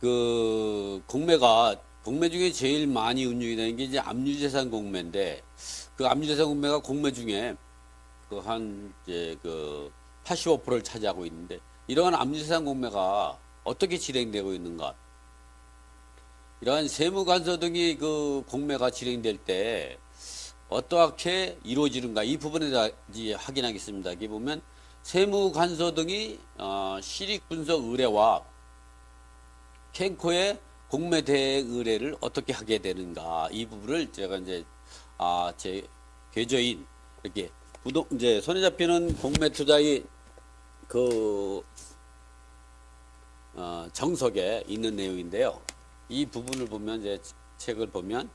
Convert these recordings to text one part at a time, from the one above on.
그 공매 중에 제일 많이 운용이 되는 게 이제 압류재산 공매인데, 그 압류재산 공매가 공매 중에 그 한 이제 그 85%를 차지하고 있는데, 이러한 압류재산 공매가 어떻게 진행되고 있는가? 이러한 세무관서 등이 그 공매가 진행될 때 어떻게 이루어지는가, 이 부분에 대해 확인하겠습니다. 여기 보면 세무관서 등이 실익분석 의뢰와 캔코의 공매 대행 의뢰를 어떻게 하게 되는가, 이 부분을 제가 이제 제 계좌인 이렇게 이제 손에 잡히는 공매 투자의 그 정석에 있는 내용인데요. 이 부분을 보면, 이제 책을 보면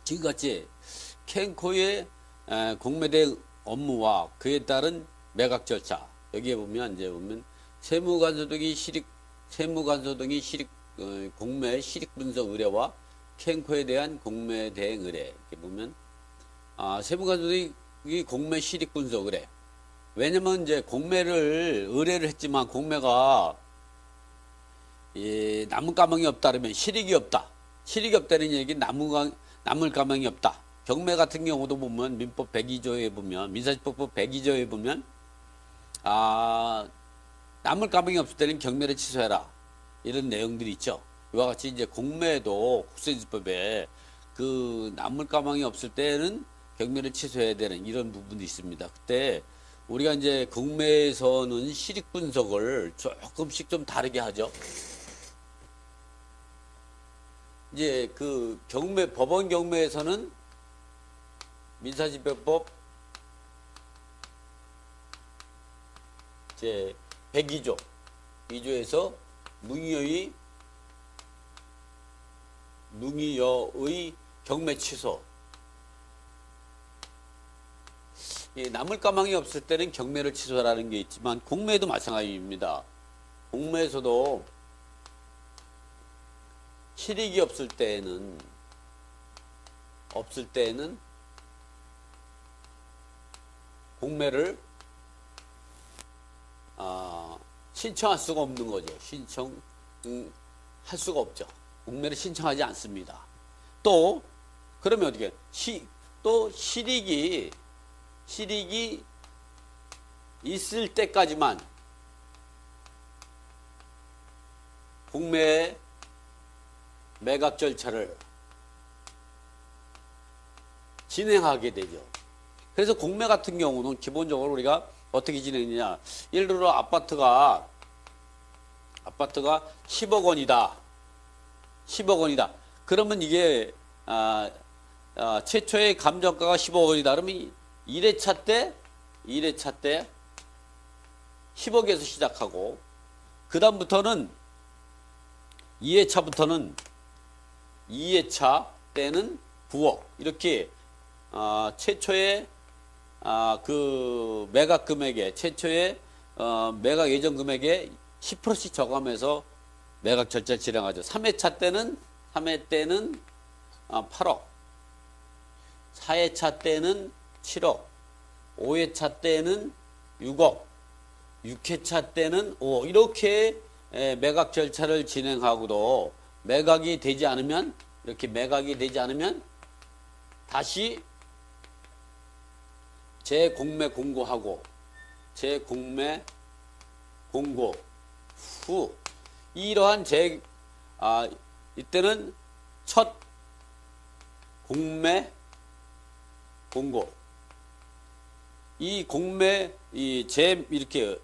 지금같이 캔코의 공매 대행 업무와 그에 따른 매각 절차, 여기에 보면 이제 세무관서 등이 공매 실익 분석 의뢰와 캔코에 대한 공매 대행 의뢰, 이렇게 보면 세무관서 등이 공매 실익 분석 의뢰. 왜냐면 이제 공매를 의뢰를 했지만 공매가 남을 가망이 없다 그러면 실익이 없다. 실익이 없다는 얘기는 남을 가망이 없다. 경매 같은 경우도 보면 민법 102조에 보면, 민사집법법 102조에 보면 남을 가망이 없을 때는 경매를 취소해라, 이런 내용들이 있죠. 이와 같이 이제 공매도 국세지법에 그 남을 가망이 없을 때는 경매를 취소해야 되는 이런 부분도 있습니다. 그때 우리가 이제 공매에서는 실익 분석을 조금씩 좀 다르게 하죠. 이제 그 법원 경매에서는 민사집행법 제 102조 2조에서 뭉의의 경매 취소, 남을 가망이 없을 때는 경매를 취소하라는 게 있지만 공매도 마찬가지입니다. 공매에서도 실익이 없을 때에는 공매를 신청할 수가 없는 거죠. 신청할 수가 없죠. 공매를 신청하지 않습니다. 또 그러면 어떻게 또 실익이 있을 때까지만 공매의 매각 절차를 진행하게 되죠. 그래서 공매 같은 경우는 기본적으로 우리가 어떻게 진행되냐, 예를 들어 아파트가 10억 원이다. 10억 원이다. 그러면 이게 최초의 감정가가 10억 원이다. 그러면 1회차 때 10억에서 시작하고, 그 다음부터는 2회차 때는 9억, 이렇게 최초의 그 매각 금액에, 최초의 매각 예정 금액에 10%씩 저감해서 매각 절차를 진행하죠. 3회차 때는 8억, 4회차 때는 7억, 5회차 때는 6억, 6회차 때는 5억, 이렇게 매각 절차를 진행하고도 매각이 되지 않으면 다시 재공매 공고하고, 재공매 공고 후 이러한 이때는 첫 공매 공고, 이 공매 이렇게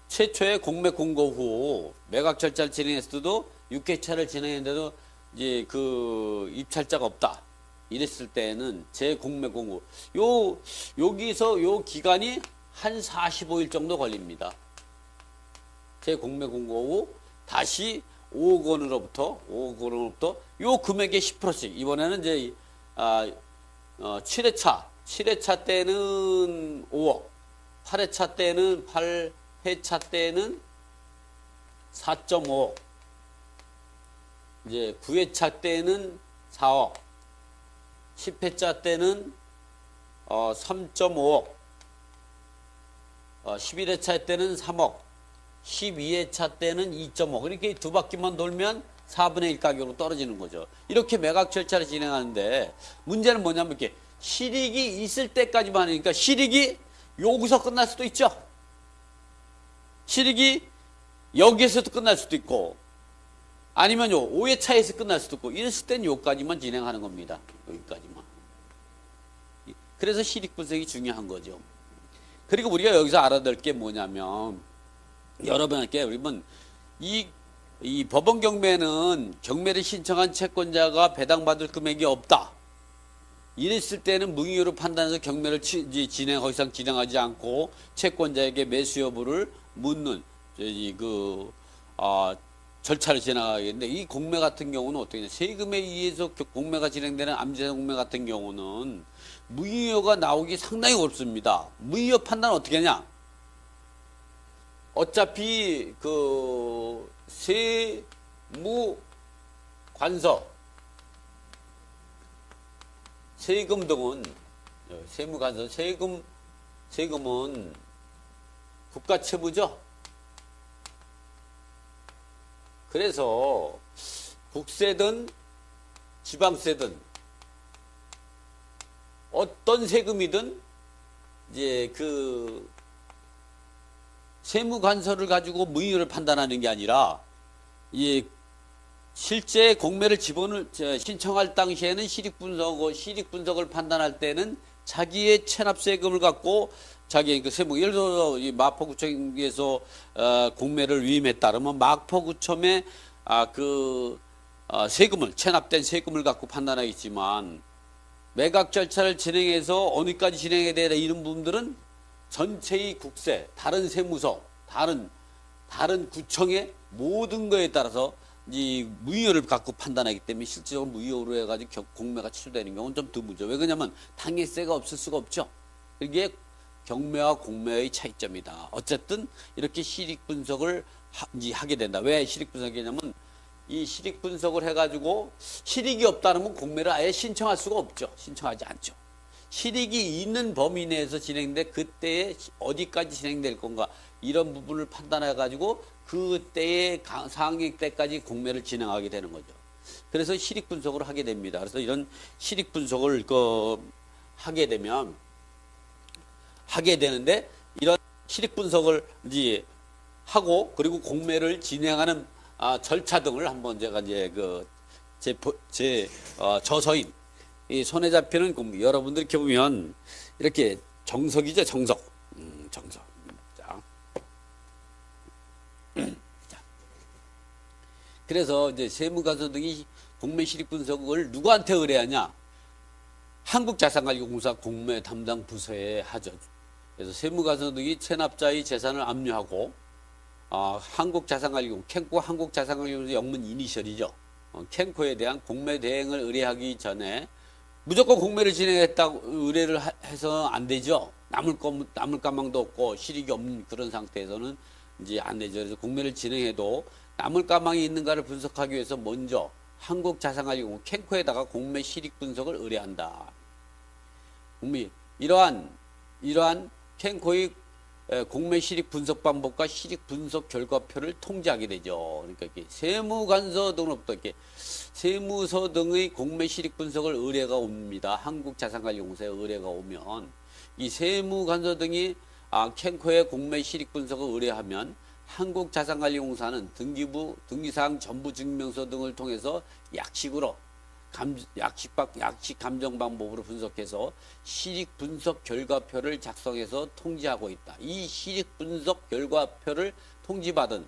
최초의 공매 공고 후 매각 절차를 진행했을 때도 6회차를 진행했는데도 이제 그 입찰자가 없다, 이랬을 때는 재공매 공고, 여기서 요 기간이 한 45일 정도 걸립니다. 재공매 공고 후 다시 5억 원으로부터 요 금액의 10%씩, 이번에는 이제 7회차 때는 5억, 8회차 때는 8회차 때는 4.5억, 이제 9회차 때는 4억, 10회차 때는 3.5억, 11회차 때는 3억, 12회차 때는 2.5. 그렇게 두 바퀴만 돌면 4분의 1 가격으로 떨어지는 거죠. 이렇게 매각 절차를 진행하는데 문제는 뭐냐면 이렇게 실익이 있을 때까지만 하니까 실익이 여기서 끝날 수도 있죠. 실익이 여기에서도 끝날 수도 있고 아니면 요 5회차에서 끝날 수도 있고 이랬을 땐 요까지만 진행하는 겁니다. 여기까지만. 그래서 실익 분석이 중요한 거죠. 그리고 우리가 여기서 알아야 될 게 뭐냐면 여러분께 우리는 이 법원 경매는 경매를 신청한 채권자가 배당받을 금액이 없다. 이랬을 때는 무기효로 판단해서 경매를 더 이상 진행하지 않고 채권자에게 매수 여부를 묻는 절차를 진행하겠는데 이 공매 같은 경우는 어떻게 되냐. 세금에 의해서 공매가 진행되는 암지재산 공매 같은 경우는 무기효가 나오기 상당히 어렵습니다. 무기효 판단은 어떻게 하냐. 어차피 그 세무 관서 세금 등은 세무 관서 세금은 국가 채무죠. 그래서 국세든 지방세든 어떤 세금이든 이제 그 세무관서를 가지고 무효를 판단하는 게 아니라 이 실제 공매를 신청할 당시에는 실익분석을 판단할 때는 자기의 체납세금을 갖고 자기의 그 세무, 예를 들어 이 마포구청에서 공매를 위임했다 그러면 마포구청의 세금을 체납된 세금을 갖고 판단하겠지만 매각 절차를 진행해서 어디까지 진행해야 되나 이런 부분들은 전체의 국세, 다른 세무서, 다른 구청의 모든 거에 따라서 이 무효를 갖고 판단하기 때문에 실질적으로 무효로 해가지고 공매가 취소되는 경우는 좀 드물죠. 왜 그러냐면 당해세가 없을 수가 없죠. 이게 경매와 공매의 차이점이다. 어쨌든 이렇게 실익 분석을 하게 된다. 왜 실익 분석이냐면 이 실익 분석을 해가지고 실익이 없다면 공매를 아예 신청할 수가 없죠. 신청하지 않죠. 실익이 있는 범위 내에서 진행돼 그때에 어디까지 진행될 건가 이런 부분을 판단해가지고 그때의 상익 때까지 공매를 진행하게 되는 거죠. 그래서 실익 분석을 하게 됩니다. 그래서 이런 실익 분석을 하게 되는데 이런 실익 분석을 이제 하고 그리고 공매를 진행하는 절차 등을 한번 제가 이제 저서인 이 손에 잡히는 공매 여러분들 이렇게 보면 이렇게 정석이죠. 정석. 정석. 자. 그래서 이제 세무관서 등이 공매 실익 분석을 누구한테 의뢰하냐? 한국자산관리공사 공매 담당 부서에 하죠. 그래서 세무관서 등이 체납자의 재산을 압류하고 한국자산관리공사 캔코 한국자산관리공사 영문 이니셜이죠. 캔코에 대한 공매 대행을 의뢰하기 전에 무조건 공매를 진행했다고 의뢰를 해서 안 되죠. 남을 가망도 없고 실익이 없는 그런 상태에서는 이제 안 되죠. 그래서 공매를 진행해도 남을 가망이 있는가를 분석하기 위해서 먼저 한국자산관리공사 캔코에다가 공매 실익 분석을 의뢰한다. 이러한 캔코의 공매 실익 분석 방법과 실익 분석 결과표를 통지하게 되죠. 그러니까 이렇게 세무관서 등으로부터 이렇게 세무서 등의 공매 실익 분석을 의뢰가 옵니다. 한국자산관리공사에 의뢰가 오면 이 세무관서 등이 캔코의 공매 실익 분석을 의뢰하면 한국자산관리공사는 등기부, 등기사항 전부증명서 등을 통해서 약식 감정 방법으로 분석해서 실익 분석 결과표를 작성해서 통지하고 있다. 이 실익 분석 결과표를 통지받은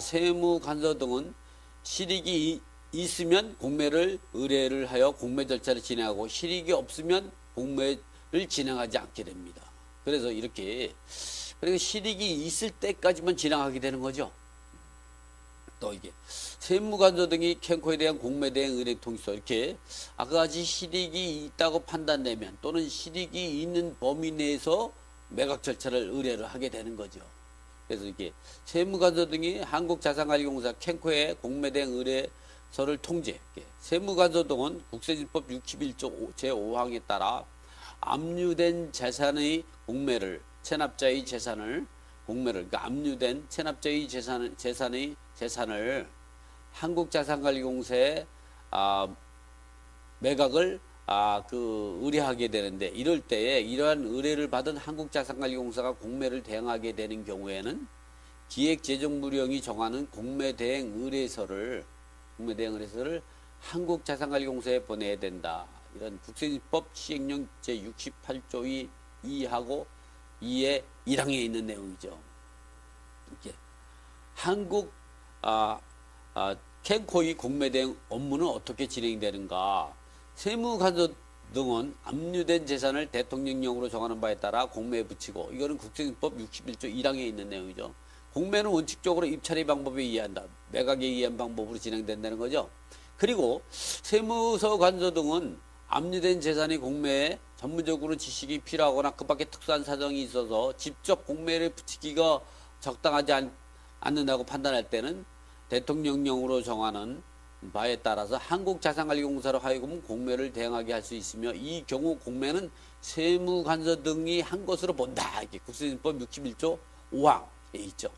세무관서 등은 실익이 있으면 공매를 의뢰를 하여 공매 절차를 진행하고 실익이 없으면 공매를 진행하지 않게 됩니다. 그래서 이렇게 실익이 있을 때까지만 진행하게 되는 거죠. 또 이게 세무관서 등이 캔코에 대한 공매 대행 의뢰 통지서 이렇게 아까 같이 실익이 있다고 판단되면 또는 실익이 있는 범위 내에서 매각 절차를 의뢰를 하게 되는 거죠. 그래서 이게 세무관서 등이 한국자산관리공사 캔코에 공매 대행 의뢰서를 통지. 세무관서 등은 국세징법 61조 제5항에 따라 압류된 재산의 공매를 체납자의 재산을 공매를 그러니까 압류된 체납자의 재산을 한국자산관리공사에 매각을 의뢰하게 되는데 이럴 때에 이러한 의뢰를 받은 한국자산관리공사가 공매를 대행하게 되는 경우에는 기획재정부령이 정하는 공매대행 의뢰서를 한국자산관리공사에 보내야 된다. 이런 국세법 시행령 제68조 2하고 2의 1항에 있는 내용이죠. 이렇게 한국 캔코의 공매대행 업무는 어떻게 진행되는가? 세무간서 등은 압류된 재산을 대통령령으로 정하는 바에 따라 공매에 붙이고 이거는 국세법 61조 1항에 있는 내용이죠. 공매는 원칙적으로 입찰의 방법에 의한다. 매각에 의한 방법으로 진행된다는 거죠. 그리고 세무서 간서 등은 압류된 재산이 공매에 전문적으로 지식이 필요하거나 그 밖에 특수한 사정이 있어서 직접 공매를 붙이기가 적당하지 않는다고 판단할 때는 대통령령으로 정하는 바에 따라서 한국자산관리공사로 하여금 공매를 대행하게 할 수 있으며 이 경우 공매는 세무간서 등이 한 것으로 본다. 이게 국세법 61조 5항에 있죠.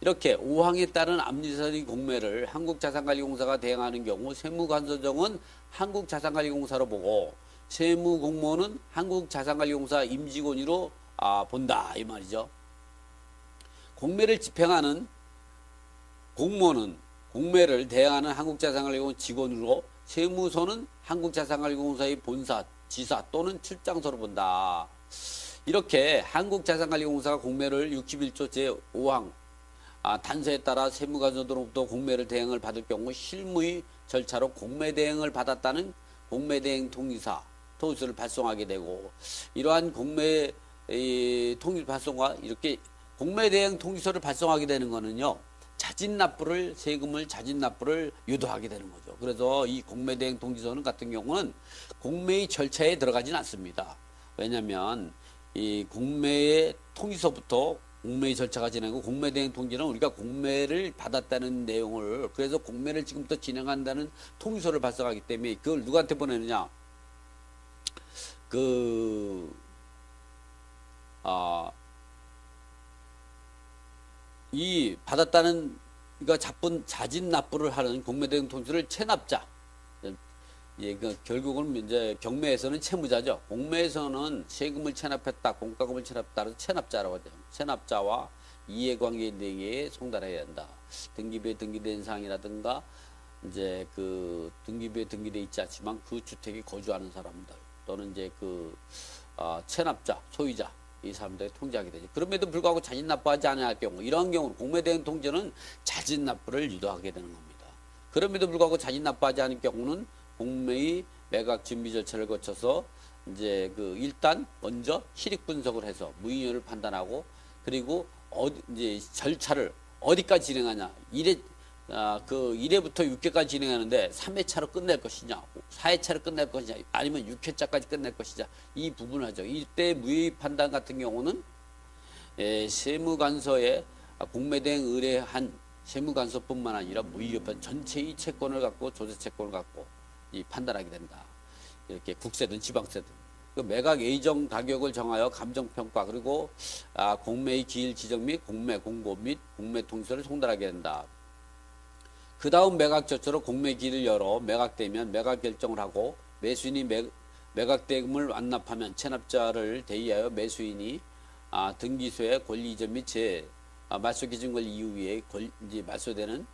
이렇게 5항에 따른 압류재산의 공매를 한국자산관리공사가 대행하는 경우 세무간서정은 한국자산관리공사로 보고 세무공무원은 한국자산관리공사 임직원으로 본다 이 말이죠. 공매를 집행하는 공무원은 공매를 대행하는 한국자산관리공사 직원으로 세무서는 한국자산관리공사의 본사, 지사 또는 출장소로 본다. 이렇게 한국자산관리공사가 공매를 61조 제5항 단서에 따라 세무간서로부터 공매를 대행을 받을 경우 실무의 절차로 공매대행을 받았다는 공매대행 통지서 통지서를 발송하게 되고 이러한 공매 통지 발송과 이렇게 공매대행 통지서를 발송하게 되는 것은요. 세금을 자진 납부를 유도하게 되는 거죠. 그래서 이 공매대행 통지서는 같은 경우는 공매의 절차에 들어가지는 않습니다. 왜냐하면 이 공매의 통지서부터 공매의 절차가 진행하고 공매대행 통지는 우리가 공매를 받았다는 내용을 그래서 공매를 지금부터 진행한다는 통지서를 발송하기 때문에 그걸 누구한테 보내느냐? 이 받았다는 그러니까 자진 납부를 하는 공매대행 통지를 체납자. 결국은 이제 경매에서는 채무자죠. 공매에서는 세금을 체납했다, 공과금을 체납했다, 그래서 체납자라고 하죠. 체납자와 이해관계인에게 송달해야 한다. 등기부에 등기된 사항이라든가 이제 등기부에 등기돼 있지 않지만 그 주택에 거주하는 사람들 또는 이제 체납자, 소유자 이 사람들이 통지하게 되죠. 그럼에도 불구하고 자진 납부하지 않을 경우 이러한 경우 공매대행 통지는 자진 납부를 유도하게 되는 겁니다. 그럼에도 불구하고 자진 납부하지 않을 경우는 공매의 매각 준비 절차를 거쳐서 이제 일단 먼저 실익 분석을 해서 무의미를 판단하고 그리고 이제 절차를 어디까지 진행하냐 1회부터 6회까지 진행하는데 3회차로 끝낼 것이냐 4회차로 끝낼 것이냐 아니면 6회차까지 끝낼 것이냐 이 부분을 하죠. 이때 무의 판단 같은 경우는 세무간서에 공매대행 의뢰한 세무간서뿐만 아니라 무의협판 전체의 채권을 갖고 조세채권을 갖고 이 판단하게 된다. 이렇게 국세든 지방세든 매각 예정 가격을 정하여 감정평가 그리고 공매의 기일 지정 및 공매 공고 및 공매 통지서를 송달하게 된다. 그 다음 매각 절차로 공매 기일을 열어 매각되면 매각 결정을 하고 매수인이 매각대금을 완납하면 체납자를 대의하여 매수인이 등기소에 권리 이전 및 말소 기준 권리 이후에 이제 말소되는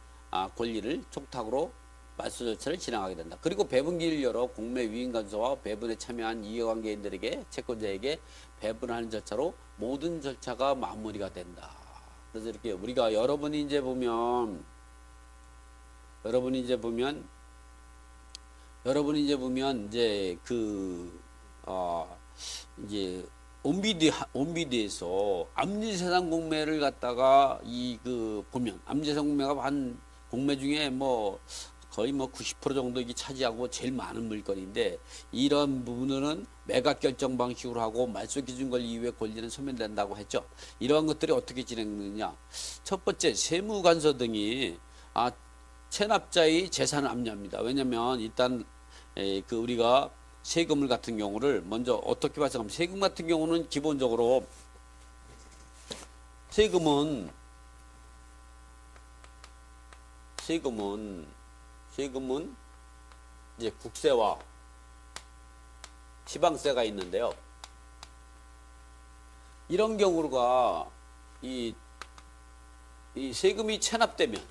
권리를 촉탁으로 말소 절차를 진행하게 된다. 그리고 배분기를 열어 공매 위임간서와 배분에 참여한 이해관계인들에게 채권자에게 배분하는 절차로 모든 절차가 마무리가 된다. 그래서 이렇게 우리가 여러분이 이제 보면 이제 이제 온비디에서 압류재산 공매를 갖다가 보면 압류재산 공매가 한 공매 중에 거의 90% 정도 이게 차지하고 제일 많은 물건인데 이런 부분은 매각 결정 방식으로 하고 말소 기준 권리 이후에 권리는 소멸된다고 했죠. 이러한 것들이 어떻게 진행되느냐? 첫 번째 세무간서 등이 체납자의 재산을 압류합니다. 왜냐하면 일단 우리가 세금을 같은 경우를 먼저 어떻게 발생하면 세금 같은 경우는 기본적으로 세금은 이제 국세와 지방세가 있는데요. 이런 경우가 이 세금이 체납되면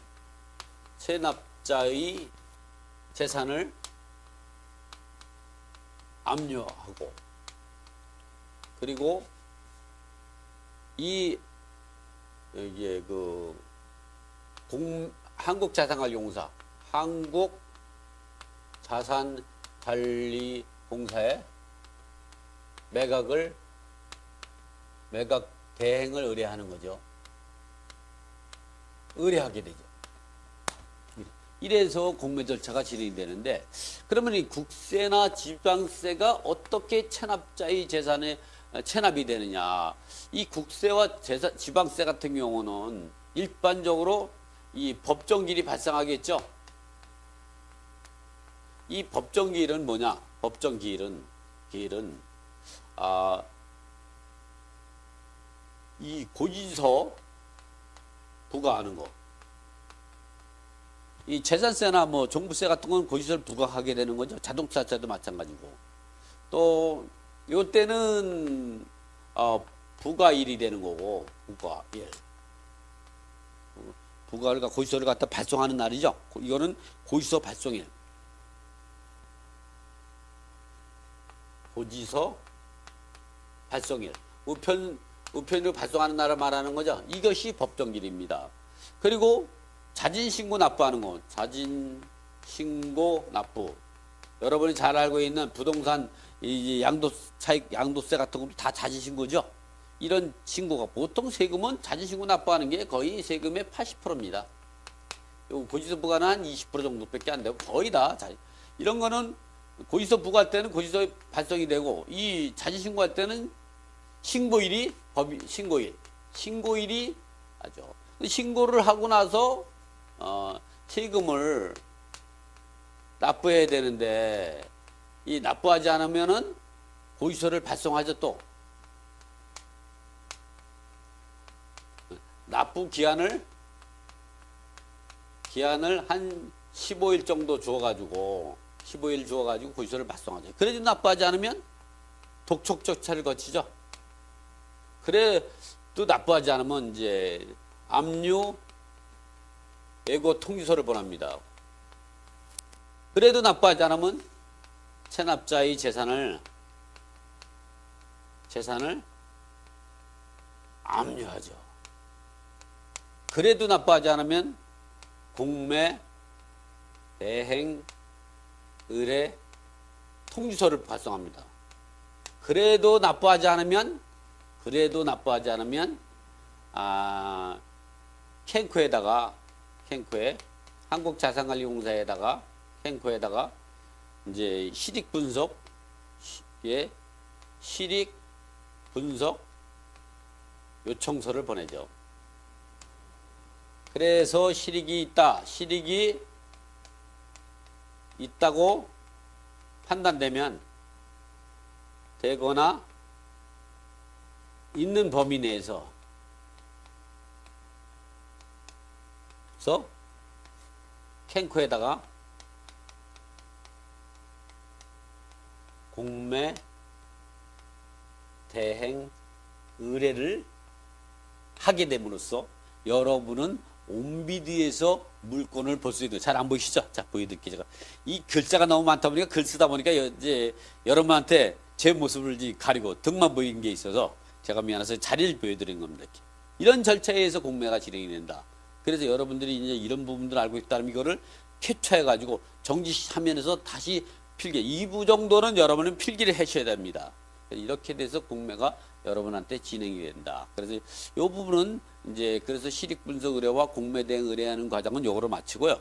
체납자의 재산을 압류하고, 그리고 이게 한국자산관리공사, 한국자산관리공사에 매각 대행을 의뢰하는 거죠. 의뢰하게 되죠. 이래서 공매 절차가 진행이 되는데, 그러면 이 국세나 지방세가 어떻게 체납자의 재산에 체납이 되느냐? 이 국세와 지방세 같은 경우는 일반적으로 이 법정기일이 발생하겠죠. 이 법정기일은 뭐냐? 법정기일은 이 고지서 부과하는 거. 이 재산세나 뭐 종부세 같은 건 고지서를 부과하게 되는 거죠. 자동차세도 마찬가지고. 또 요때는 부과일이 되는 거고, 부과일. 부과를 고지서를 갖다 발송하는 날이죠. 이거는 고지서 발송일. 고지서 발송일. 우편으로 발송하는 날을 말하는 거죠. 이것이 법정기일입니다. 그리고 자진신고 납부하는 거. 자진신고 납부. 여러분이 잘 알고 있는 부동산 양도세 같은 것도 다 자진신고죠. 이런 신고가 보통 세금은 자진신고 납부하는 게 거의 세금의 80%입니다. 고지서 부과는 한 20% 정도밖에 안 되고 거의 다 이런 거는 고지서 부과할 때는 고지서 발송이 되고, 이 자진신고할 때는 신고일이 신고일이 하죠. 신고를 하고 나서 세금을 납부해야 되는데, 이 납부하지 않으면은 고지서를 발송하죠. 또 납부 기한을 한 15일 정도 주어가지고 고지서를 발송하죠. 그래도 납부하지 않으면 독촉 절차를 거치죠. 그래도 납부하지 않으면 이제 압류 예고 통지서를 보냅니다. 그래도 납부하지 않으면 체납자의 재산을 압류하죠. 그래도 납부하지 않으면 공매 대행 의뢰 통지서를 발송합니다. 그래도 납부하지 않으면 한국자산관리공사에다가 이제 실익 분석 요청서를 보내죠. 그래서 실익이 있다고 판단되면 되거나 있는 범위 내에서 캔코에다가 공매 대행 의뢰를 하게 됨으로써 여러분은 온비드에서 물건을 볼 수 있는, 잘 안 보이시죠? 자, 보여드릴게요. 제가 이 글자가 너무 많다 보니까 글 쓰다 보니까 이제 여러분한테 제 모습을 가리고 등만 보이는 게 있어서 제가 미안해서 자리를 보여드리는 겁니다. 이렇게. 이런 절차에 의해서 공매가 진행이 된다. 그래서 여러분들이 이제 이런 부분들을 알고 있다면 이거를 캡처해가지고 정지 화면에서 다시 필기, 2부 정도는 여러분은 필기를 하셔야 됩니다. 이렇게 돼서 공매가 여러분한테 진행이 된다. 그래서 이 부분은 이제 그래서 실익 분석 의뢰와 공매 대행 의뢰하는 과정은 요거로 마치고요.